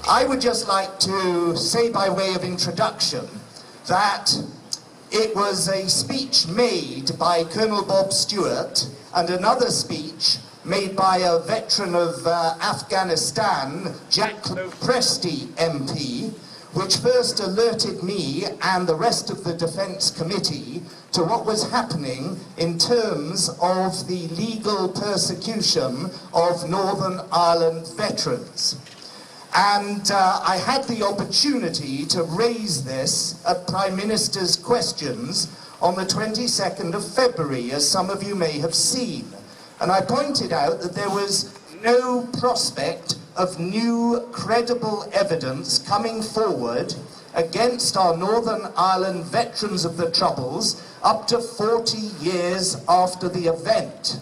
I would just like to say by way of introduction that it was a speech made by Colonel Bob Stewart and another speech made by a veteran of Afghanistan, Jack Presti MP, which first alerted me and the rest of the Defence Committee to what was happening in terms of the legal persecution of Northern Ireland veterans. And I had the opportunity to raise this at Prime Minister's Questions on the 22nd of February, as some of you may have seen. And I pointed out that there was no prospect of new credible evidence coming forward against our Northern Ireland veterans of the Troubles up to 40 years after the event.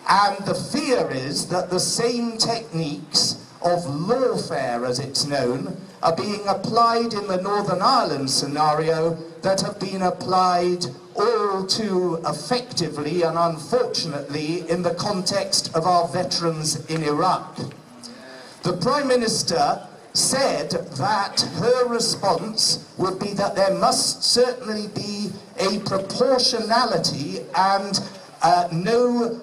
And the fear is that the same techniques of lawfare, as it's known, are being applied in the Northern Ireland scenario that have been applied all too effectively and unfortunately in the context of our veterans in Iraq. The Prime Minister said that her response would be that there must certainly be a proportionality and no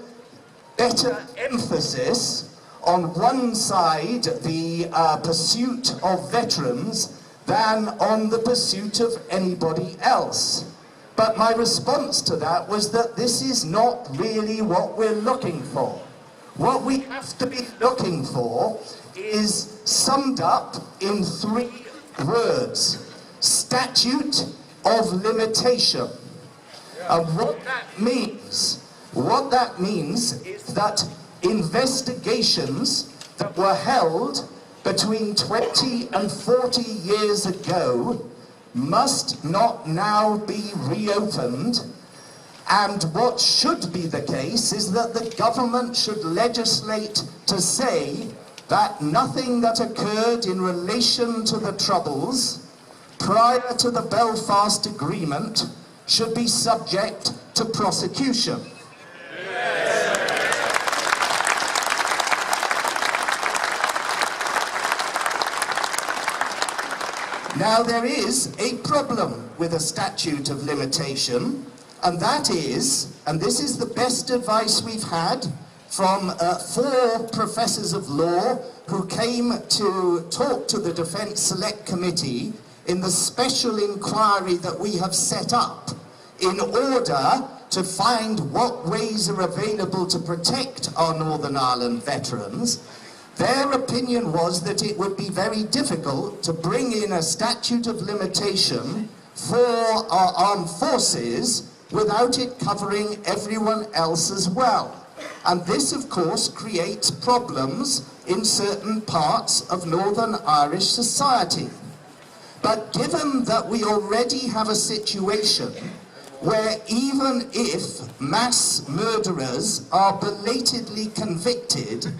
better emphasis on one side, the pursuit of veterans, than on the pursuit of anybody else. But my response to that was that this is not really what we're looking for. What we have to be looking for is summed up in 3 words: statute of limitation. And what that means is that investigations that were held between 20 and 40 years ago must not now be reopened, and what should be the case is that the government should legislate to say that nothing that occurred in relation to the Troubles prior to the Belfast Agreement should be subject to prosecution. Now, there is a problem with a statute of limitation, and that is, and this is the best advice we've had from 4 professors of law who came to talk to the Defence Select Committee in the special inquiry that we have set up in order to find what ways are available to protect our Northern Ireland veterans. Their opinion was that it would be very difficult to bring in a statute of limitation for our armed forces without it covering everyone else as well. And this, of course, creates problems in certain parts of Northern Irish society. But given that we already have a situation where even if mass murderers are belatedly convicted,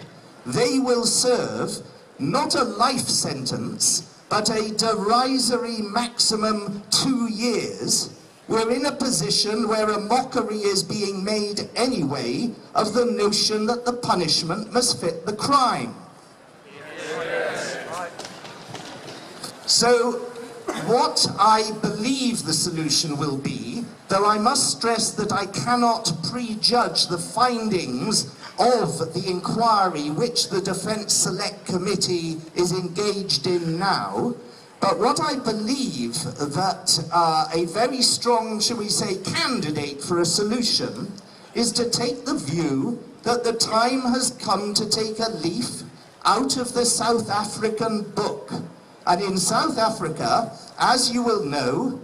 they will serve not a life sentence, but a derisory maximum 2 years, we're in a position where a mockery is being made anyway of the notion that the punishment must fit the crime. So, what I believe the solution will be, though I must stress that I cannot prejudge the findings of the inquiry which the Defence Select Committee is engaged in now, but what I believe that a very strong, shall we say, candidate for a solution is to take the view that the time has come to take a leaf out of the South African book. And in South Africa, as you will know,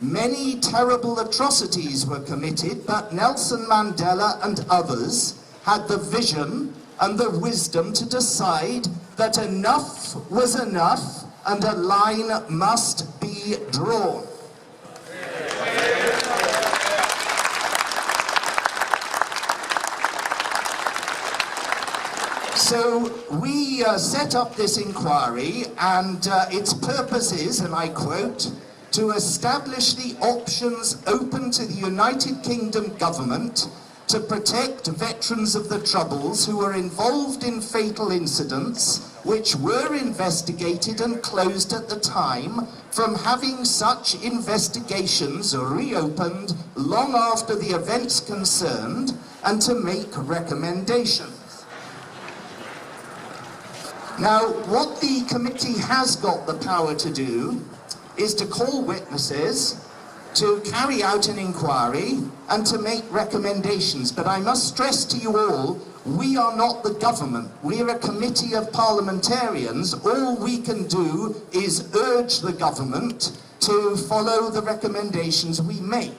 many terrible atrocities were committed, but Nelson Mandela and others had the vision and the wisdom to decide that enough was enough and a line must be drawn. So we set up this inquiry, and its purpose is, and I quote, to establish the options open to the United Kingdom government to protect veterans of the Troubles who were involved in fatal incidents which were investigated and closed at the time from having such investigations reopened long after the events concerned, and to make recommendations. Now, what the committee has got the power to do is to call witnesses, to carry out an inquiry, and to make recommendations. But I must stress to you all, we are not the government. We're a committee of parliamentarians. All we can do is urge the government to follow the recommendations we make.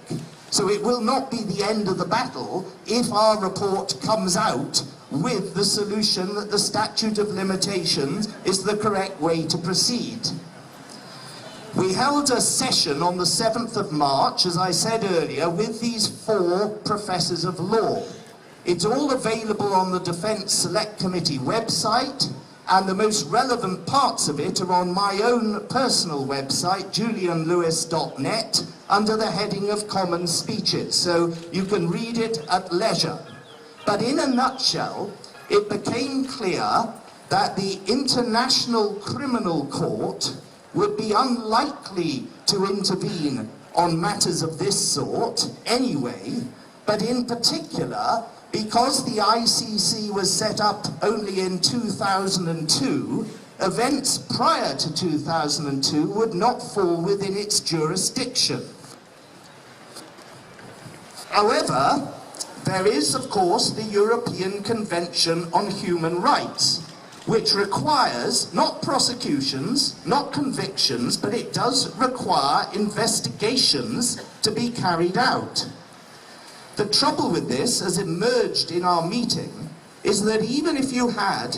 So it will not be the end of the battle if our report comes out with the solution that the statute of limitations is the correct way to proceed. We held a session on the 7th of March, as I said earlier, with these 4 professors of law. It's all available on the Defence Select Committee website, and the most relevant parts of it are on my own personal website, julianlewis.net, under the heading of Common Speeches, so you can read it at leisure. But in a nutshell, it became clear that the International Criminal Court would be unlikely to intervene on matters of this sort anyway, but in particular, because the ICC was set up only in 2002, events prior to 2002 would not fall within its jurisdiction. However, there is, of course, the European Convention on Human Rights, which requires not prosecutions, not convictions, but it does require investigations to be carried out. The trouble with this, as emerged in our meeting, is that even if you had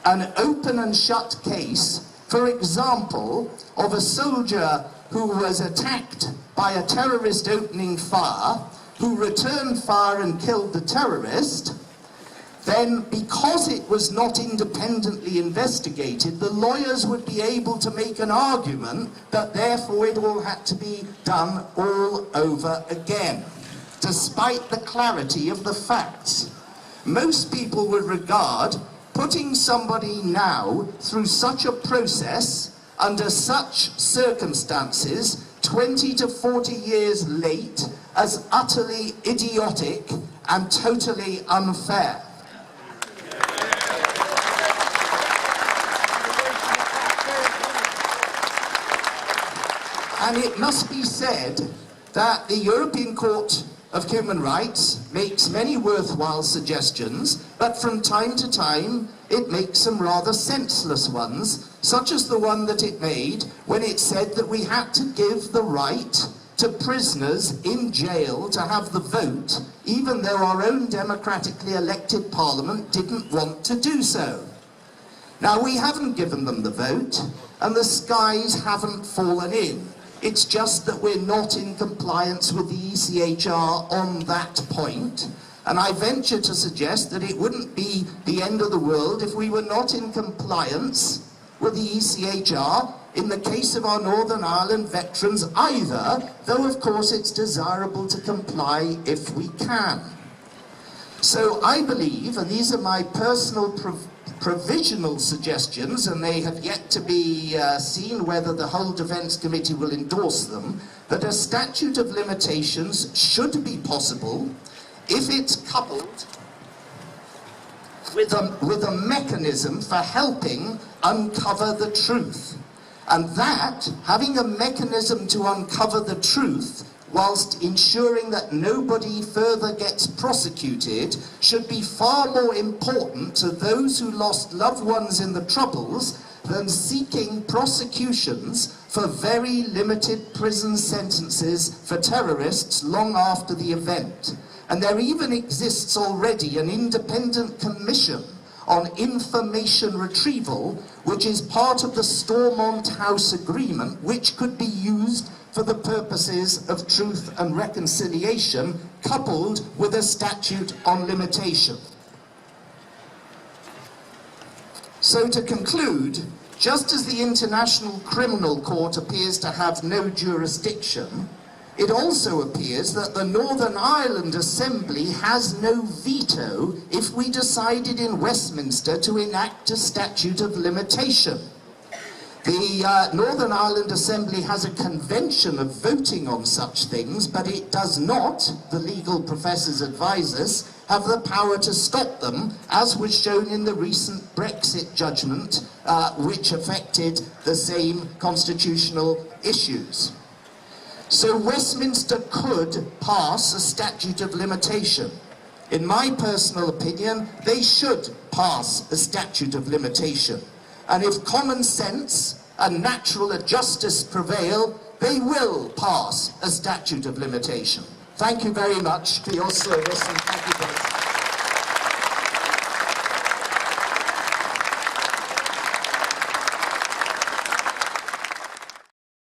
an open and shut case, for example, of a soldier who was attacked by a terrorist opening fire, who returned fire and killed the terrorist, then because it was not independently investigated, the lawyers would be able to make an argument that therefore it all had to be done all over again, despite the clarity of the facts. Most people would regard putting somebody now through such a process, under such circumstances, 20 to 40 years late, as utterly idiotic and totally unfair. And it must be said that the European Court of Human Rights makes many worthwhile suggestions, but from time to time it makes some rather senseless ones, such as the one that it made when it said that we had to give the right to prisoners in jail to have the vote, even though our own democratically elected parliament didn't want to do so. Now, we haven't given them the vote, and the skies haven't fallen in. It's just that we're not in compliance with the ECHR on that point. And I venture to suggest that it wouldn't be the end of the world if we were not in compliance with the ECHR in the case of our Northern Ireland veterans either, though of course it's desirable to comply if we can. So I believe, and these are my personal provisional suggestions, and they have yet to be seen whether the whole Defence Committee will endorse them, that a statute of limitations should be possible if it's coupled with a mechanism for helping uncover the truth. And that, having a mechanism to uncover the truth, whilst ensuring that nobody further gets prosecuted, should be far more important to those who lost loved ones in the Troubles than seeking prosecutions for very limited prison sentences for terrorists long after the event. And there even exists already an independent commission on information retrieval, which is part of the Stormont House Agreement, which could be used for the purposes of truth and reconciliation, coupled with a statute on limitation. So to conclude, just as the International Criminal Court appears to have no jurisdiction, it also appears that the Northern Ireland Assembly has no veto if we decided in Westminster to enact a statute of limitation. The Northern Ireland Assembly has a convention of voting on such things, but it does not, the legal professors advise us, have the power to stop them, as was shown in the recent Brexit judgment, which affected the same constitutional issues. So Westminster could pass a statute of limitation. In my personal opinion, they should pass a statute of limitation. And if common sense and natural justice prevail, they will pass a statute of limitation. Thank you very much for your service, and thank you for